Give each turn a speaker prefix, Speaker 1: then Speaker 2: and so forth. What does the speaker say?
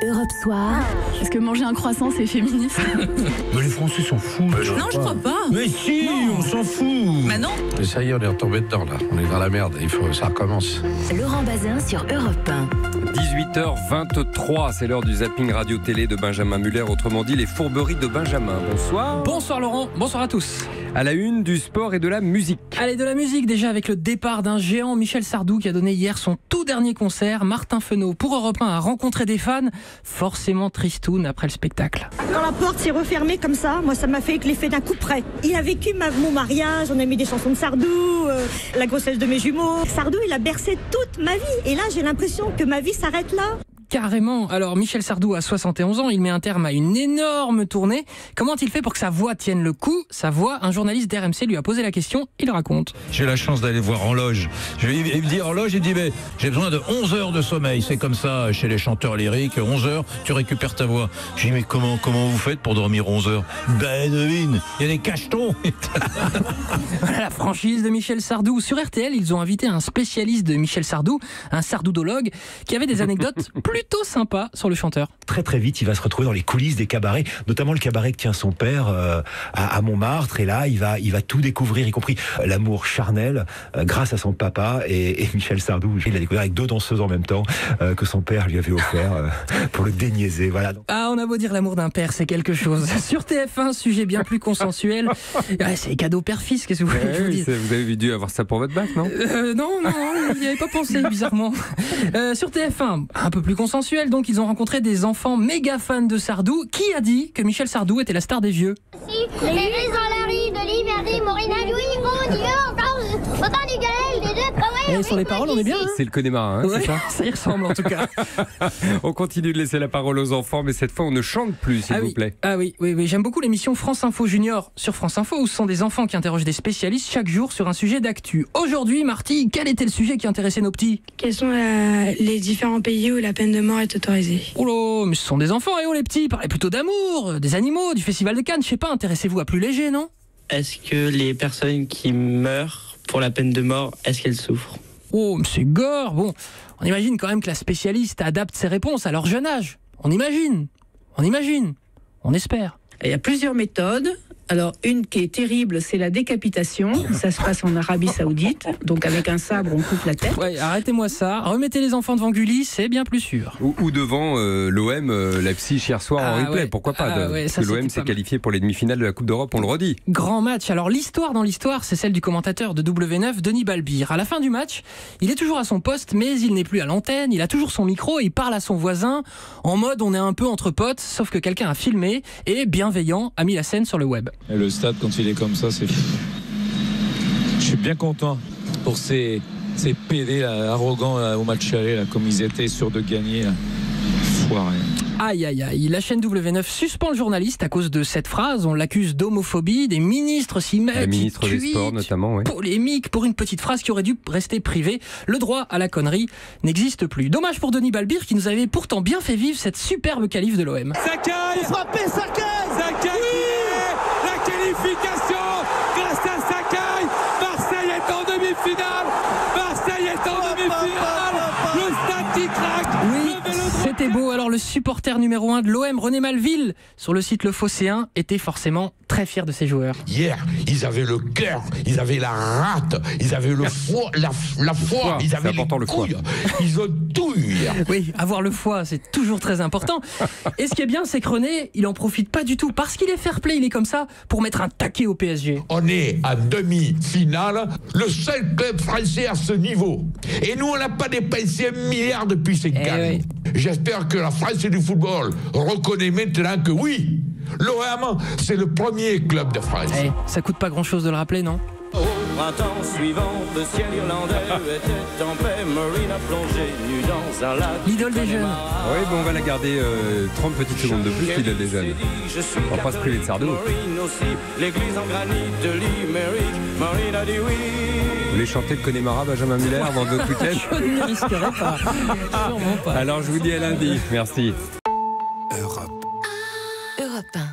Speaker 1: Europe Soir.
Speaker 2: Est-ce que manger un croissant, c'est féministe?
Speaker 3: Mais les Français s'en foutent.
Speaker 2: Non, je crois pas.
Speaker 3: Mais si, on s'en fout.
Speaker 2: Bah non.
Speaker 4: Mais ça y est, on est retombé dedans là. On est dans la merde. Ça recommence.
Speaker 1: Laurent Bazin sur Europe 1.
Speaker 5: 18h23, c'est l'heure du zapping radio-télé de Benjamin Muller, autrement dit les fourberies de Benjamin. Bonsoir.
Speaker 6: Bonsoir Laurent, bonsoir à tous.
Speaker 5: À la une du sport et de la musique.
Speaker 6: Allez, de la musique déjà avec le départ d'un géant, Michel Sardou, qui a donné hier son tout dernier concert. Martin Fenot pour Europe 1 a rencontré des fans, forcément tristoun après le spectacle.
Speaker 7: Quand la porte s'est refermée comme ça, moi ça m'a fait l'effet d'un coup près. Il a vécu mon mariage, on a mis des chansons de Sardou, la grossesse de mes jumeaux. Sardou, il a bercé toute ma vie. Et là, j'ai l'impression que ma vie s'arrête là.
Speaker 6: Carrément. Alors Michel Sardou a 71 ans, il met un terme à une énorme tournée. Comment a-t-il fait pour que sa voix tienne le coup? Sa voix, un journaliste d'RMC lui a posé la question, il raconte.
Speaker 3: J'ai la chance d'aller voir en loge. Il me dit en loge, il dit mais j'ai besoin de 11 heures de sommeil. C'est comme ça chez les chanteurs lyriques, 11 heures, tu récupères ta voix. J'ai dit mais comment vous faites pour dormir 11 heures? Ben devine, il y a des cachetons.
Speaker 6: Voilà la franchise de Michel Sardou. Sur RTL, ils ont invité un spécialiste de Michel Sardou, un sardoudologue, qui avait des anecdotes plutôt sympa sur le chanteur.
Speaker 8: Très très vite, il va se retrouver dans les coulisses des cabarets, notamment le cabaret que tient son père à Montmartre. Et là, il va tout découvrir, y compris l'amour charnel, grâce à son papa et Michel Sardou. Il l'a découvert avec 2 danseuses en même temps que son père lui avait offert pour le déniaiser. Voilà.
Speaker 6: Ah, on a beau dire l'amour d'un père, c'est quelque chose. Sur TF1, sujet bien plus consensuel. Ouais, c'est cadeau père-fils, qu'est-ce que vous voulez que je vous dise?
Speaker 5: Vous avez dû avoir ça pour votre bac, non?
Speaker 6: Non, il n'y avait pas pensé, bizarrement. Sur TF1, un peu plus consensuel, donc ils ont rencontré des enfants méga fans de Sardou. Qui a dit que Michel Sardou était la star des vieux?
Speaker 9: Les rues dans la rue de Liberty, Morina, Louis, bon Dieu, autant du Gaël, des deux,
Speaker 6: Et sur les paroles, on est bien, hein?
Speaker 5: C'est le Connemara, hein,
Speaker 6: Ouais,
Speaker 5: c'est ça?
Speaker 6: ça y ressemble en tout cas.
Speaker 5: On continue de laisser la parole aux enfants, mais cette fois on ne chante plus, s'il vous plaît.
Speaker 6: Ah oui, j'aime beaucoup l'émission France Info Junior sur France Info, où ce sont des enfants qui interrogent des spécialistes chaque jour sur un sujet d'actu. Aujourd'hui, Marty, quel était le sujet qui intéressait nos petits?
Speaker 10: Quels sont les différents pays où la peine de mort est autorisée?
Speaker 6: Oh là, mais ce sont des enfants, et oh les petits, parlez plutôt d'amour, des animaux, du Festival de Cannes, je sais pas, intéressez-vous à plus léger, non?
Speaker 11: Est-ce que les personnes qui meurent pour la peine de mort, est-ce qu'elles souffrent?
Speaker 6: Oh, mais c'est gore. Bon, on imagine quand même que la spécialiste adapte ses réponses à leur jeune âge. On imagine, on espère.
Speaker 12: Il y a plusieurs méthodes. Alors, une qui est terrible, c'est la décapitation. Ça se passe en Arabie Saoudite. Donc, avec un sabre, on coupe la tête.
Speaker 6: Ouais, arrêtez-moi ça. Remettez les enfants devant Gulli, c'est bien plus sûr.
Speaker 5: Ou devant l'OM, Leipzig hier soir en replay.
Speaker 6: Ouais.
Speaker 5: Pourquoi pas
Speaker 6: Ouais,
Speaker 5: parce que l'OM s'est qualifié pour les demi-finales de la Coupe d'Europe, on le redit.
Speaker 6: Grand match. Alors, l'histoire dans l'histoire, c'est celle du commentateur de W9, Denis Balbir. À la fin du match, il est toujours à son poste, mais il n'est plus à l'antenne. Il a toujours son micro et il parle à son voisin en mode on est un peu entre potes, sauf que quelqu'un a filmé et, bienveillant, a mis la scène sur le web.
Speaker 13: Et le stade, quand il est comme ça, c'est... Je suis bien content pour ces PD là, arrogants là, au match aller, là, comme ils étaient sûrs de gagner. Là. Foiré.
Speaker 6: Aïe, la chaîne W9 suspend le journaliste à cause de cette phrase. On l'accuse d'homophobie, des ministres s'y mettent.
Speaker 5: La ministre des Sports notamment, oui.
Speaker 6: Polémique pour une petite phrase qui aurait dû rester privée. Le droit à la connerie n'existe plus. Dommage pour Denis Balbir qui nous avait pourtant bien fait vivre cette superbe qualif de l'OM.
Speaker 14: Sakai, frappé Sakai, la qualification grâce à Sakai. Marseille est en demi-finale. Le stade qui craque.
Speaker 6: Oui, c'était beau. Alors le supporter numéro 1 de l'OM, René Malville, sur le site Le Phocéen, était forcément très fier de ses joueurs.
Speaker 15: Hier, ils avaient le cœur, ils avaient la rate, ils avaient le foie, la foi, ils avaient les couilles, ils ont tout eu hier.
Speaker 6: Oui, avoir le foie, c'est toujours très important. Et ce qui est bien, c'est que René, il en profite pas du tout, parce qu'il est fair play, il est comme ça, pour mettre un taquet au PSG.
Speaker 15: On est à demi-finale, le seul club français à ce niveau. Et nous, on n'a pas dépensé 1 milliard depuis ces années. J'espère que la France du football reconnaît maintenant que oui, l'OM, c'est le premier club de France.
Speaker 6: Ça coûte pas grand-chose de le rappeler, non?
Speaker 14: Au printemps suivant, le ciel irlandais était en paix. Marina plongée nue dans un lac.
Speaker 6: L'idole des jeunes.
Speaker 5: Oui, bon, on va la garder 30 petites secondes de plus, l'idole des jeunes. On va pas se priver de Sardou.
Speaker 14: L'église en granit de Limerick. Marina dit oui.
Speaker 5: Vous voulez chanter le Connemara, Benjamin Muller, avant votre week-end?
Speaker 6: Je ne risquerai pas. Sûrement pas.
Speaker 5: Alors je vous dis à lundi. Merci.
Speaker 1: Europe 1.